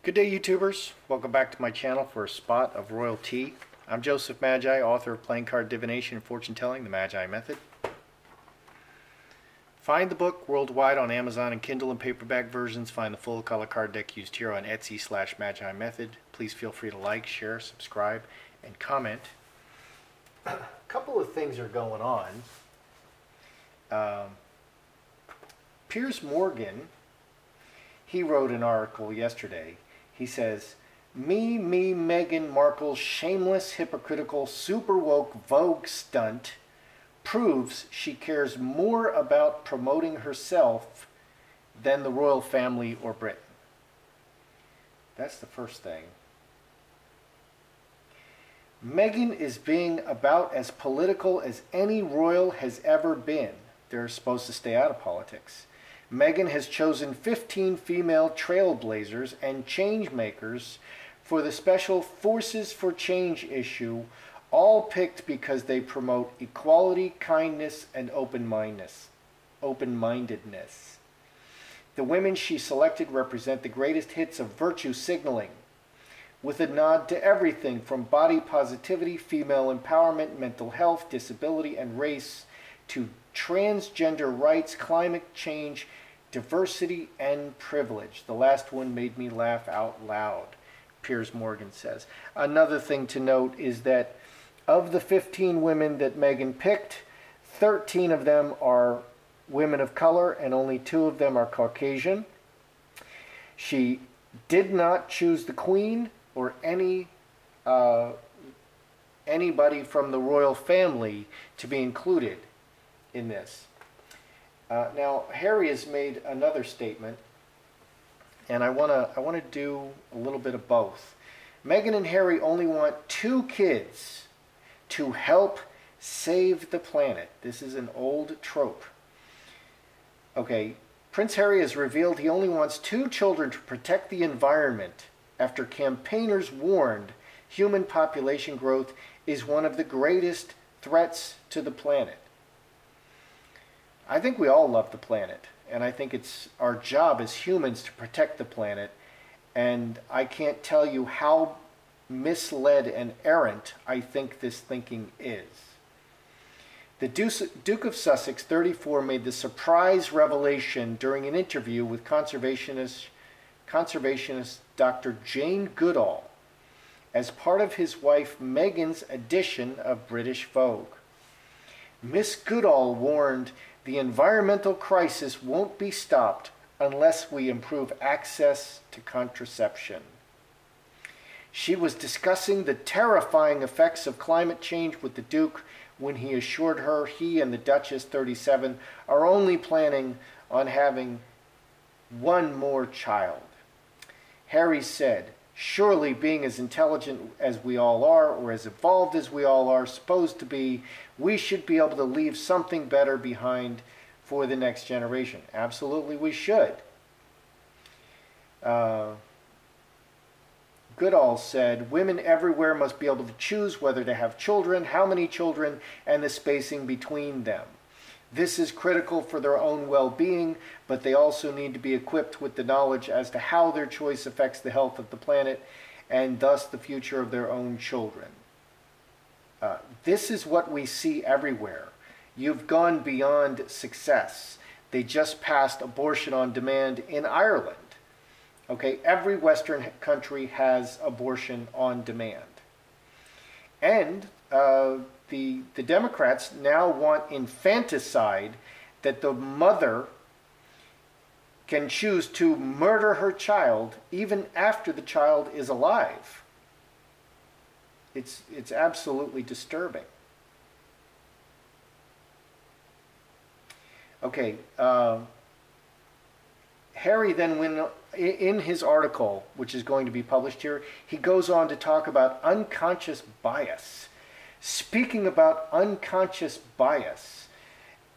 Good day, YouTubers. Welcome back to my channel for a spot of royal tea. I'm Joseph Magi, author of Playing Card Divination and Fortune Telling, The Magi Method. Find the book worldwide on Amazon and Kindle and paperback versions. Find the full color card deck used here on Etsy/Magi Method. Please feel free to like, share, subscribe, and comment. A couple of things are going on. Piers Morgan, he wrote an article yesterday. He says, Meghan Markle's shameless, hypocritical, super woke Vogue stunt proves she cares more about promoting herself than the royal family or Britain. That's the first thing. Meghan is being about as political as any royal has ever been. They're supposed to stay out of politics. Meghan has chosen 15 female trailblazers and change makers for the special Forces for Change issue, all picked because they promote equality, kindness, and open-mindedness. The women she selected represent the greatest hits of virtue signaling, with a nod to everything from body positivity, female empowerment, mental health, disability, and race, to transgender rights, climate change, diversity, and privilege. The last one made me laugh out loud, Piers Morgan says. Another thing to note is that of the 15 women that Meghan picked, 13 of them are women of color and only 2 of them are Caucasian. She did not choose the Queen or anybody from the royal family to be included in this. Now, Harry has made another statement, and I want to do a little bit of both. Meghan and Harry only want 2 kids to help save the planet. This is an old trope. Okay, Prince Harry has revealed he only wants 2 children to protect the environment after campaigners warned human population growth is one of the greatest threats to the planet. I think we all love the planet, and I think it's our job as humans to protect the planet, and I can't tell you how misled and errant I think this thinking is. The Duke of Sussex, 34, made the surprise revelation during an interview with conservationist Dr. Jane Goodall as part of his wife Meghan's edition of British Vogue. Miss Goodall warned, "The environmental crisis won't be stopped unless we improve access to contraception." She was discussing the terrifying effects of climate change with the Duke when he assured her he and the Duchess, 37, are only planning on having 1 more child. Harry said, "Surely being as intelligent as we all are, or as evolved as we all are supposed to be, we should be able to leave something better behind for the next generation." Absolutely we should. Goodall said, "Women everywhere must be able to choose whether to have children, how many children, and the spacing between them. This is critical for their own well-being, but they also need to be equipped with the knowledge as to how their choice affects the health of the planet and thus the future of their own children." This is what we see everywhere. You've gone beyond success. They just passed abortion on demand in Ireland. Okay, every Western country has abortion on demand. And the Democrats now want infanticide, that the mother can choose to murder her child even after the child is alive. It's absolutely disturbing. Okay, Harry then went in his article, which is going to be published here, he goes on to talk about unconscious bias. Speaking about unconscious bias,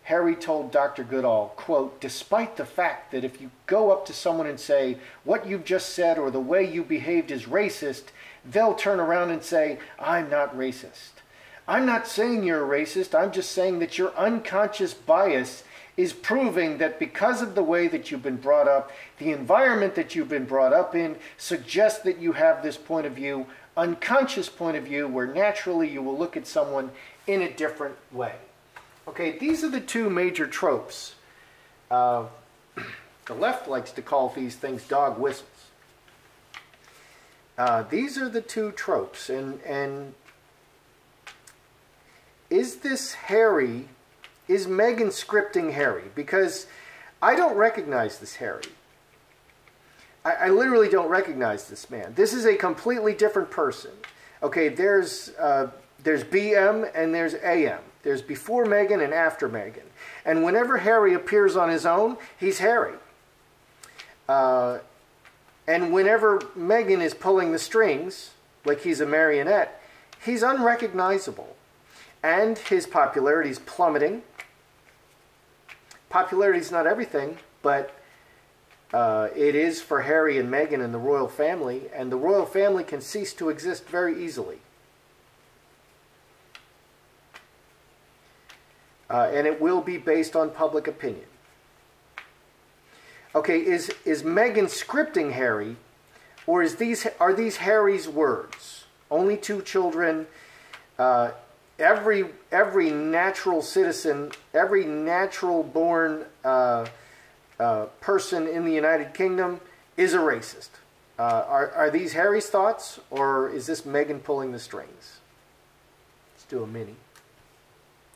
Harry told Dr. Goodall, quote, "Despite the fact that if you go up to someone and say, 'What you've just said or the way you behaved is racist,' they'll turn around and say, 'I'm not racist.' I'm not saying you're a racist, I'm just saying that your unconscious bias is proving that because of the way that you've been brought up, the environment that you've been brought up in suggests that you have this point of view, unconscious point of view, where naturally you will look at someone in a different way. Okay, these are the two major tropes. The left likes to call these things dog whistles. These are the two tropes, and is this Harry, is Meghan scripting Harry? Because I don't recognize this Harry. I literally don't recognize this man. This is a completely different person. Okay, there's BM and there's AM. There's before Meghan and after Meghan. And whenever Harry appears on his own, he's Harry. And whenever Meghan is pulling the strings, like he's a marionette, he's unrecognizable. And his popularity is plummeting. Popularity is not everything, but it is for Harry and Meghan and the royal family, and the royal family can cease to exist very easily. And it will be based on public opinion. Okay, is Meghan scripting Harry, or are these Harry's words? Only two children. Every natural citizen, every natural-born person in the United Kingdom is a racist. Are these Harry's thoughts, or is this Meghan pulling the strings? Let's do a mini.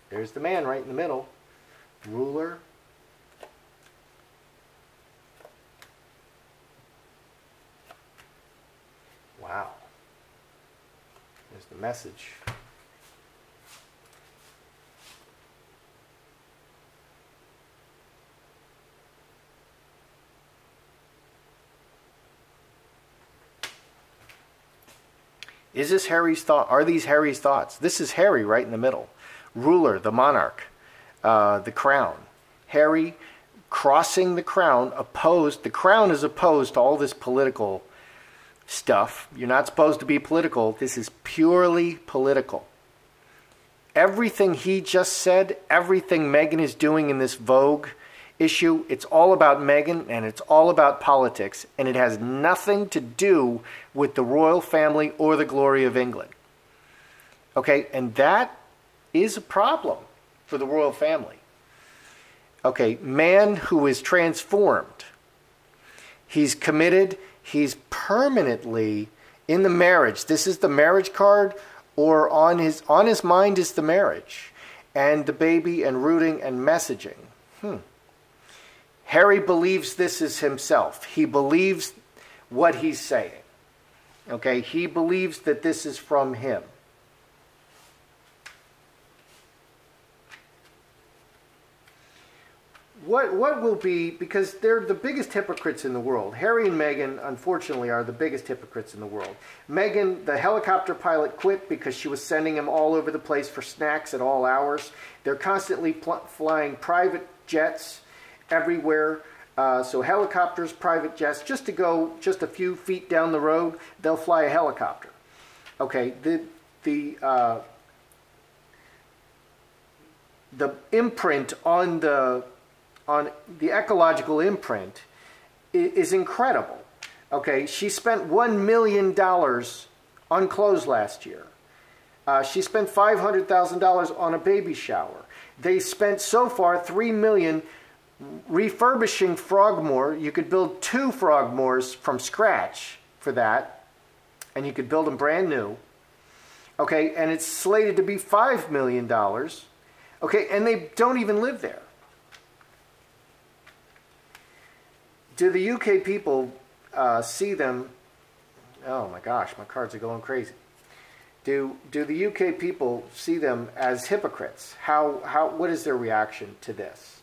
There's the man right in the middle. Ruler. Wow. There's the message. Is this Harry's thought? Are these Harry's thoughts? This is Harry right in the middle. Ruler, the monarch, the crown. Harry crossing the crown, opposed. The crown is opposed to all this political stuff. You're not supposed to be political. This is purely political. Everything he just said, everything Meghan is doing in this Vogue issue, it's all about Meghan and it's all about politics, and it has nothing to do with the royal family or the glory of England. Okay, and that is a problem for the royal family. Okay, man who is transformed. He's committed. He's permanently in the marriage. This is the marriage card, or on his mind is the marriage and the baby and rooting and messaging. Harry believes this is himself. He believes what he's saying. Okay, he believes that this is from him. What will be, because they're the biggest hypocrites in the world. Harry and Meghan, unfortunately, are the biggest hypocrites in the world. Meghan, the helicopter pilot, quit because she was sending him all over the place for snacks at all hours. They're constantly flying private jets everywhere. So helicopters, private jets, just to go just a few feet down the road, they'll fly a helicopter. Okay, the imprint on the ecological imprint is incredible. Okay, she spent $1 million on clothes last year. She spent $500,000 on a baby shower. They spent so far $3 million refurbishing Frogmore. You could build 2 Frogmores from scratch for that, and you could build them brand new. Okay, and it's slated to be $5 million. Okay, and they don't even live there. Do the UK people see them? Oh my gosh, my cards are going crazy. Do the UK people see them as hypocrites? What is their reaction to this?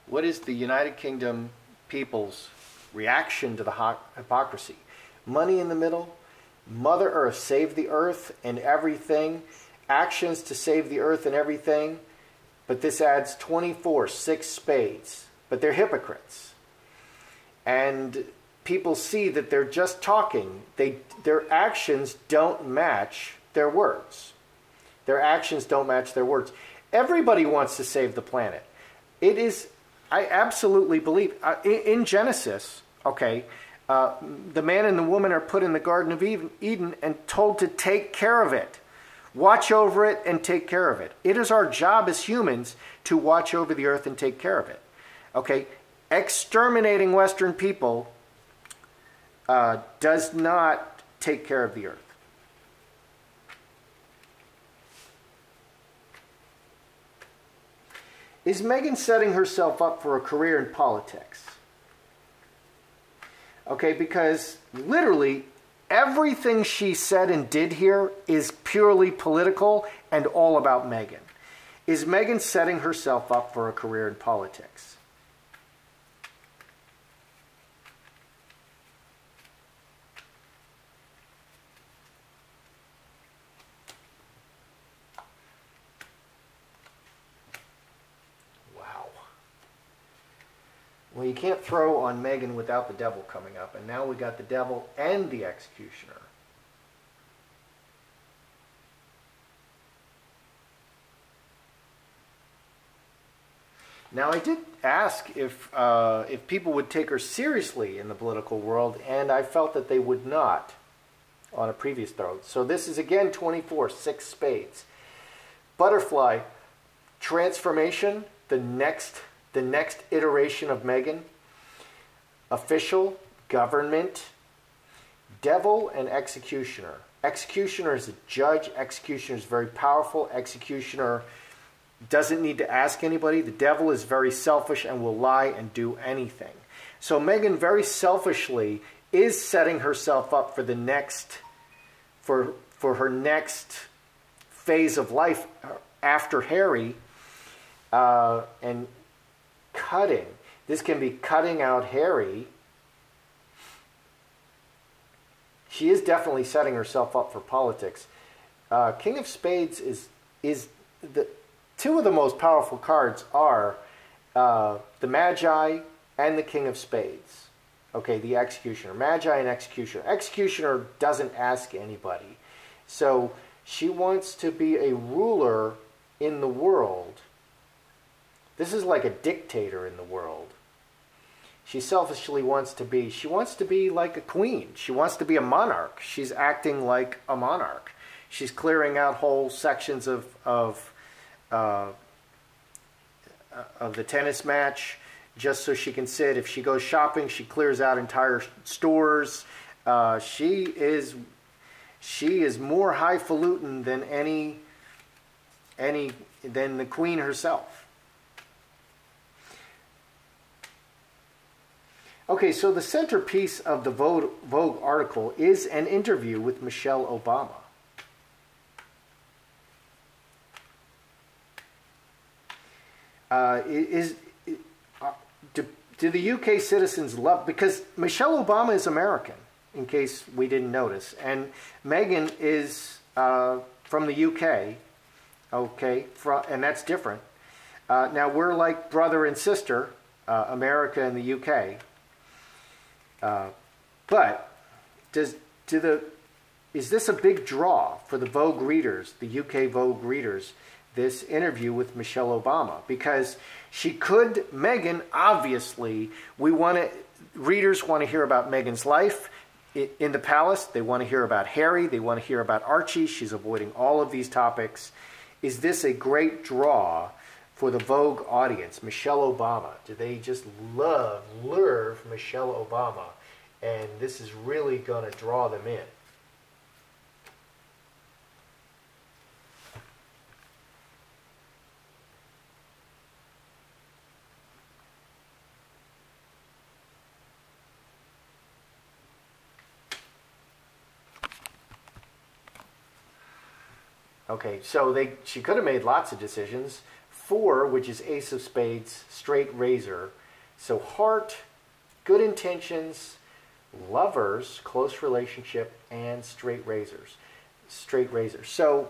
What is the United Kingdom people's reaction to the hypocrisy. Money in the middle, Mother Earth, save the earth and everything, actions to save the earth and everything, but this adds 24, 6 spades. But they're hypocrites. And people see that they're just talking. Their actions don't match their words. Their actions don't match their words. Everybody wants to save the planet. It is, I absolutely believe, in Genesis, okay, the man and the woman are put in the Garden of Eden and told to take care of it. Watch over it and take care of it. It is our job as humans to watch over the earth and take care of it. Okay, exterminating Western people does not take care of the earth. Is Meghan setting herself up for a career in politics? Okay, because literally everything she said and did here is purely political and all about Meghan. Is Meghan setting herself up for a career in politics? Well, you can't throw on Meghan without the devil coming up. And now we got the devil and the executioner. Now, I did ask if people would take her seriously in the political world, and I felt that they would not on a previous throw. So this is, again, 24, 6 spades. Butterfly, transformation, the next iteration of Meghan, official, government, devil, and executioner. Executioner is a judge. Executioner is very powerful. Executioner doesn't need to ask anybody. The devil is very selfish and will lie and do anything. So Meghan very selfishly is setting herself up for the next, for her next phase of life after Harry, and cutting. This can be cutting out Harry. She is definitely setting herself up for politics. King of Spades is the two of the most powerful cards are the Magi and the King of Spades. Okay, the Executioner. Magi and Executioner. Executioner doesn't ask anybody. So she wants to be a ruler in the world. This is like a dictator in the world. She selfishly wants to be like a queen. She wants to be a monarch. She's acting like a monarch. She's clearing out whole sections of the tennis match just so she can sit. If she goes shopping, she clears out entire stores. She is more highfalutin than than the queen herself. Okay, so the centerpiece of the Vogue article is an interview with Michelle Obama. Do the UK citizens love, because Michelle Obama is American, in case we didn't notice, and Meghan is from the UK, okay, and that's different. Now we're like brother and sister, America and the UK. But is this a big draw for the Vogue readers, the UK Vogue readers, this interview with Michelle Obama? Because Meghan, obviously, readers want to hear about Meghan's life in the palace. They want to hear about Harry. They want to hear about Archie. She's avoiding all of these topics. Is this a great draw for the Vogue audience? Michelle Obama. Do they just love Michelle Obama? And this is really going to draw them in. Okay, so she could have made lots of decisions. 4, which is Ace of Spades, straight razor. So heart, good intentions, lovers, close relationship, and straight razors. Straight razors. So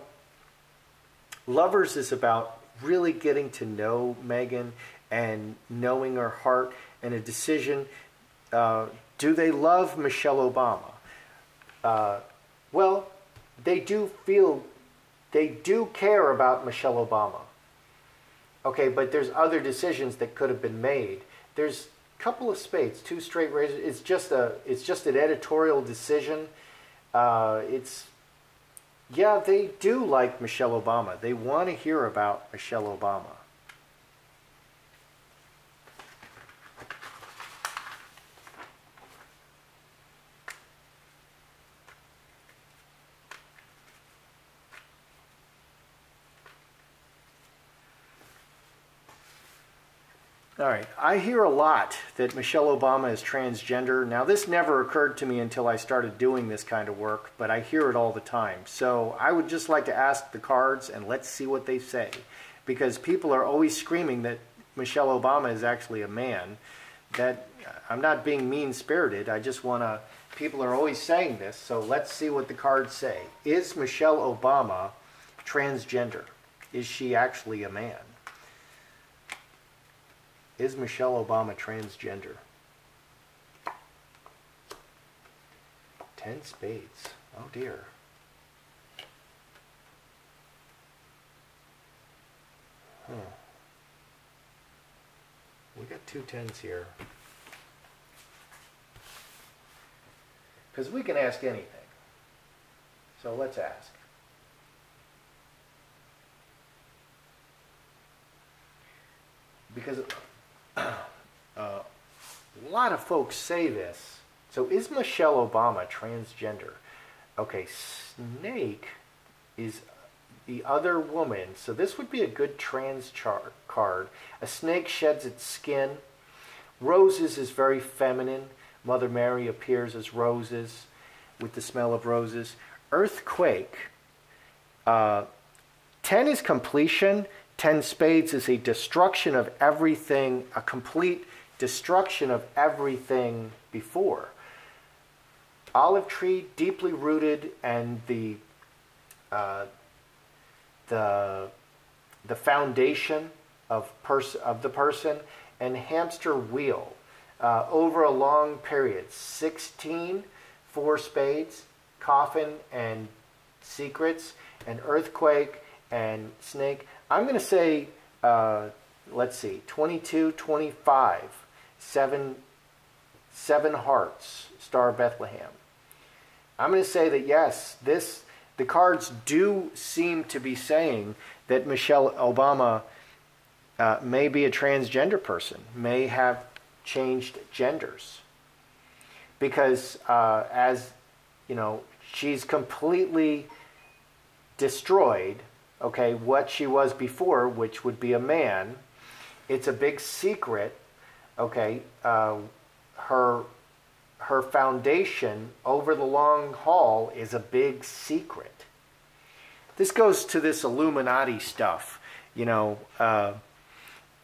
lovers is about really getting to know Meghan and knowing her heart and a decision. Do they love Michelle Obama? Well, they do care about Michelle Obama. Okay, but there's other decisions that could have been made. There's a couple of spades, 2 straight razors. It's just an editorial decision. Yeah, they do like Michelle Obama. They want to hear about Michelle Obama. All right, I hear a lot that Michelle Obama is transgender. Now, this never occurred to me until I started doing this kind of work, but I hear it all the time. So I would just like to ask the cards and let's see what they say. Because people are always screaming that Michelle Obama is actually a man. That I'm not being mean-spirited. I just want to, people are always saying this, so let's see what the cards say. Is Michelle Obama transgender? Is she actually a man? Is Michelle Obama transgender? 10 spades. Oh dear. Huh. We got 2 10s here. Because we can ask anything. So let's ask. Because a lot of folks say this. So is Michelle Obama transgender? Okay, Snake is the other woman. So this would be a good trans card. A snake sheds its skin. Roses is very feminine. Mother Mary appears as roses with the smell of roses. Earthquake. 10 is completion. 10 spades is a destruction of everything, a complete destruction of everything before. Olive tree, deeply rooted, and the foundation of the person, and hamster wheel over a long period. 16, 4 spades, coffin and secrets, and earthquake and snake. I'm going to say, let's see, 22, 25, 7 hearts, Star of Bethlehem. I'm going to say that yes, the cards do seem to be saying that Michelle Obama may be a transgender person, may have changed genders. Because as you know, she's completely destroyed, okay, what she was before, which would be a man. It's a big secret, okay. Her foundation over the long haul is a big secret. This goes to this Illuminati stuff, you know.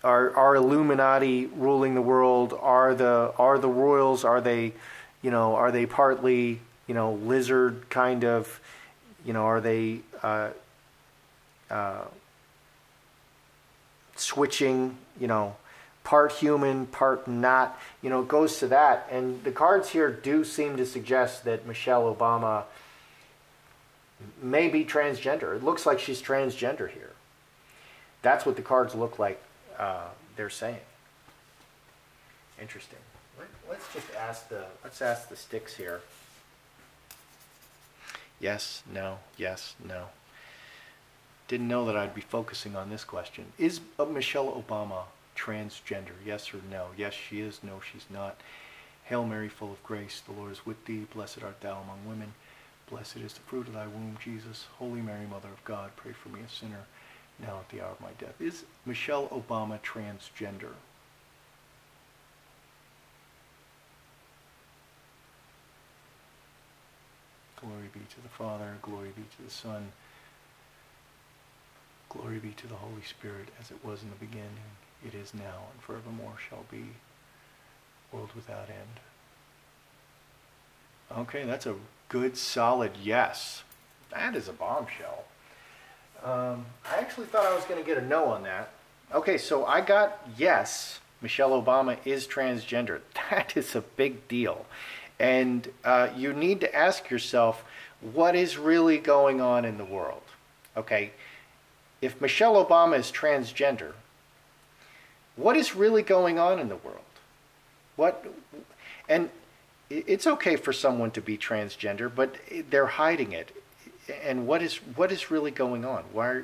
Are Illuminati ruling the world? Are the royals? Are they, you know? Are they partly, you know, lizard kind of? You know, are they switching? You know, part human, part not. You know, it goes to that. And the cards here do seem to suggest that Michelle Obama may be transgender. It looks like she's transgender here. That's what the cards look like. They're saying. Interesting. Let's just ask the sticks here. Yes, no, yes, no. Didn't know that I'd be focusing on this question. Is Michelle Obama transgender? Yes or no? Yes, she is. No, she's not. Hail Mary, full of grace, the Lord is with thee. Blessed art thou among women. Blessed is the fruit of thy womb, Jesus. Holy Mary, Mother of God, pray for me, a sinner, now at the hour of my death. Is Michelle Obama transgender? Glory be to the Father, glory be to the Son, glory be to the Holy Spirit, as it was in the beginning, it is now, and forevermore shall be. World without end. Okay, that's a good, solid yes. That is a bombshell. I actually thought I was going to get a no on that. Okay, so I got yes, Michelle Obama is transgender. That is a big deal. And you need to ask yourself, what is really going on in the world? Okay, if Michelle Obama is transgender, what is really going on in the world? And it's okay for someone to be transgender, but they're hiding it. And what is really going on? Why,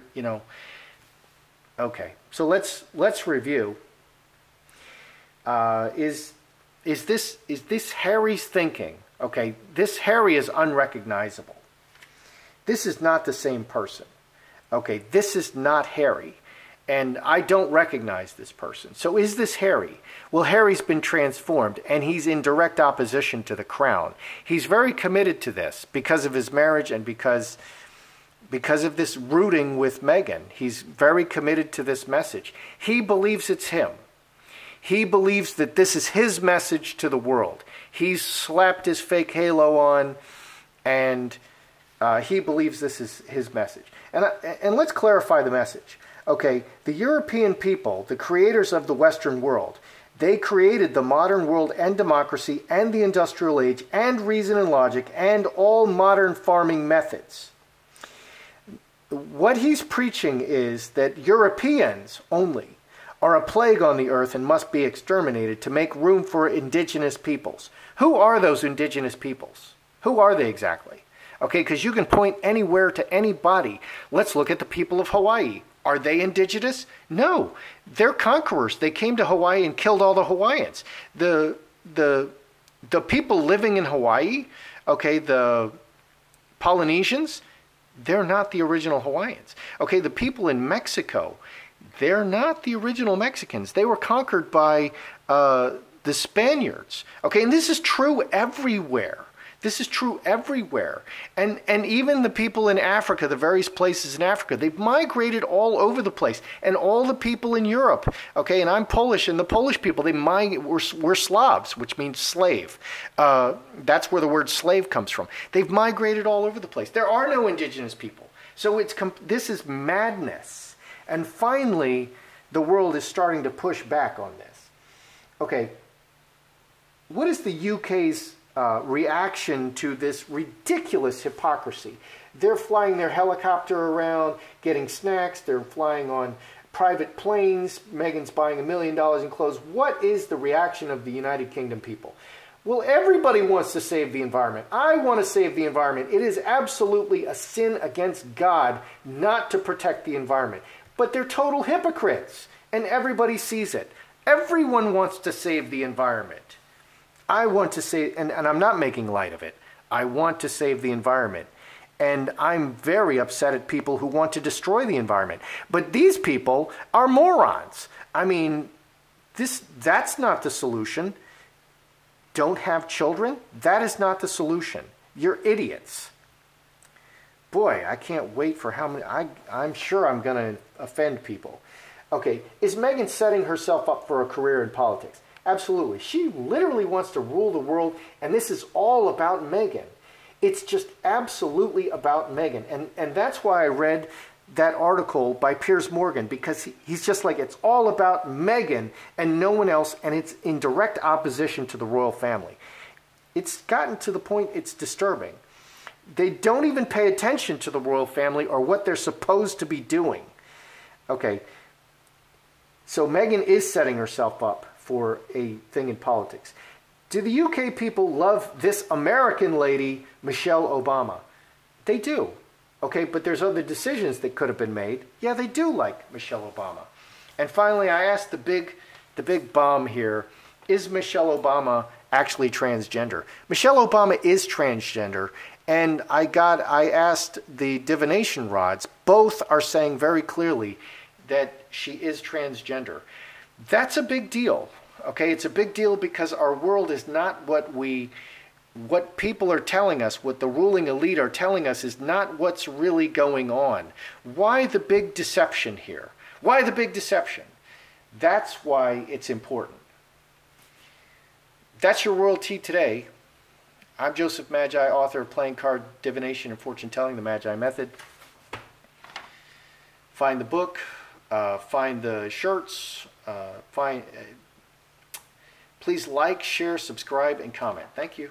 okay, so let's review. Is this Harry's thinking? Okay, this Harry is unrecognizable. This is not the same person. Okay, this is not Harry. And I don't recognize this person. So is this Harry? Well, Harry's been transformed, and he's in direct opposition to the crown. He's very committed to this because of his marriage and because of this rooting with Meghan. He's very committed to this message. He believes it's him. He believes that this is his message to the world. He's slapped his fake halo on, and he believes this is his message. And let's clarify the message. Okay, the European people, the creators of the Western world, they created the modern world and democracy and the industrial age and reason and logic and all modern farming methods. What he's preaching is that Europeans only are a plague on the earth and must be exterminated to make room for indigenous peoples. Who are those indigenous peoples? Who are they exactly? Okay, because you can point anywhere to anybody. Let's look at the people of Hawaii. Are they indigenous? No, they're conquerors. They came to Hawaii and killed all the Hawaiians. The people living in Hawaii, okay, the Polynesians, they're not the original Hawaiians. Okay, the people in Mexico, they're not the original Mexicans. They were conquered by the Spaniards. Okay, and this is true everywhere. This is true everywhere. And even the people in Africa, the various places in Africa, they've migrated all over the place. And all the people in Europe, okay, and I'm Polish, and the Polish people, we're Slavs, which means slave. That's where the word slave comes from. They've migrated all over the place. There are no indigenous people. So this is madness. And finally, the world is starting to push back on this. Okay, what is the UK's reaction to this ridiculous hypocrisy? They're flying their helicopter around, getting snacks. They're flying on private planes. Meghan's buying $1 million in clothes. What is the reaction of the United Kingdom people? Well, everybody wants to save the environment. I want to save the environment. It is absolutely a sin against God not to protect the environment. But they're total hypocrites, and everybody sees it. Everyone wants to save the environment. I want to save, and I'm not making light of it, I want to save the environment. And I'm very upset at people who want to destroy the environment. But these people are morons. I mean, that's not the solution. Don't have children? That is not the solution. You're idiots. Boy, I can't wait for how many, I'm sure I'm going to offend people. Okay, is Meghan setting herself up for a career in politics? Absolutely. She literally wants to rule the world, and this is all about Meghan. It's just absolutely about Meghan. And that's why I read that article by Piers Morgan, because he's just like, it's all about Meghan and no one else, and it's in direct opposition to the royal family. It's gotten to the point it's disturbing. They don't even pay attention to the royal family or what they're supposed to be doing. Okay, so Meghan is setting herself up for a thing in politics. Do the UK people love this American lady, Michelle Obama? They do. Okay, but there's other decisions that could have been made. Yeah, they do like Michelle Obama. And finally, I asked the big bomb here, is Michelle Obama actually transgender? Michelle Obama is transgender, and I asked the divination rods. Both are saying very clearly that she is transgender. That's a big deal. Okay, it's a big deal because our world is not what people are telling us, what the ruling elite are telling us is not what's really going on. Why the big deception here? Why the big deception? That's why it's important. That's your royalty today. I'm Joseph Magi, author of Playing Card Divination and Fortune Telling, the Magi Method. Find the book, find the shirts, please like, share, subscribe, and comment. Thank you.